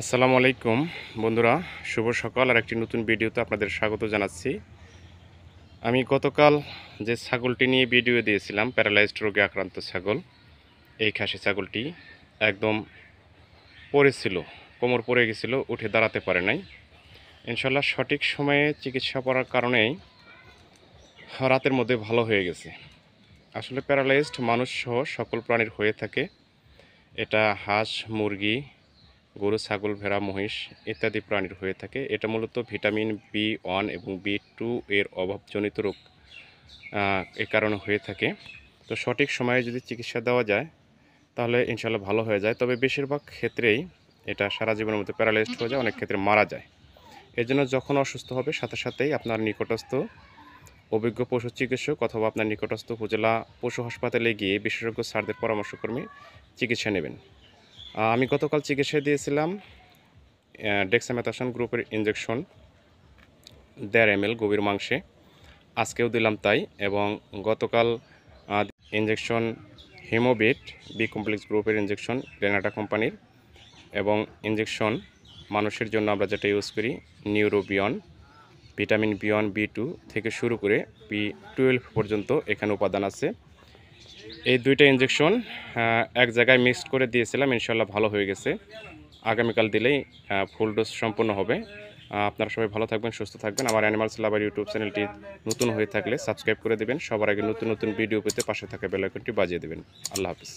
আসসালামু আলাইকুম বন্ধুরা, শুভ সকাল। আর একটি নতুন ভিডিওতে আপনাদের স্বাগত জানাচ্ছি। আমি গতকাল যে ছাগলটি নিয়ে ভিডিও দিয়েছিলাম, প্যারালাইজড রোগে আক্রান্ত ছাগল, এই খাসি ছাগলটি একদম পড়েছিল, কোমর পড়ে গেছিল, উঠে দাঁড়াতে পারে নাই। ইনশাল্লাহ সঠিক সময়ে চিকিৎসা করার কারণেই রাতের মধ্যে ভালো হয়ে গেছে। আসলে প্যারালাইজড মানুষ সহ সকল প্রাণীর হয়ে থাকে। এটা হাঁস, মুরগি, গরু, ছাগল, ভেড়া, মহিষ ইত্যাদি প্রাণীর হয়ে থাকে। এটা মূলত ভিটামিন B1 এবং B2 এর অভাবজনিত রোগ এর কারণে হয়ে থাকে। তো সঠিক সময়ে যদি চিকিৎসা দেওয়া যায় তাহলে ইনশাল্লাহ ভালো হয়ে যায়। তবে বেশিরভাগ ক্ষেত্রেই এটা সারা জীবনের মধ্যে প্যারালাইজড হয়ে যায়, অনেক ক্ষেত্রে মারা যায়। এর জন্য যখন অসুস্থ হবে সাথে সাথেই আপনার নিকটস্থ অভিজ্ঞ পশু চিকিৎসক অথবা আপনার নিকটস্থ উপজেলা পশু হাসপাতালে গিয়ে বিশেষজ্ঞ স্যারদের পরামর্শক্রমে চিকিৎসা নেবেন। আমি গতকাল চিকিৎসা দিয়েছিলাম ডেক্সামেথাসোন গ্রুপের ইঞ্জেকশন 1.5 ml গভীর মাংসে। আজকেও দিলাম তাই। এবং গতকাল ইঞ্জেকশন হিমোবিট বি কমপ্লেক্স গ্রুপের ইঞ্জেকশন গ্রেনাডা কোম্পানির, এবং ইঞ্জেকশন মানুষের জন্য আমরা যেটা ইউজ করি নিউরোবিয়ন, ভিটামিন B1 B2 থেকে শুরু করে B12 পর্যন্ত এখানে উপাদান আছে। এই দুইটা ইঞ্জেকশন এক জায়গায় মিক্সড করে দিয়েছিলাম, ইনশাল্লাহ ভালো হয়ে গেছে। আগামীকাল দিলেই ফুল ডোজ সম্পূর্ণ হবে। আপনারা সবাই ভালো থাকবেন, সুস্থ থাকবেন। আমার অ্যানিমালস লাভার ইউটিউব চ্যানেলটি নতুন হয়ে থাকলে সাবস্ক্রাইব করে দেবেন। সবার আগে নতুন নতুন ভিডিও পেতে পাশে থাকা বেল আইকনটি বাজিয়ে দেবেন। আল্লাহ হাফিজ।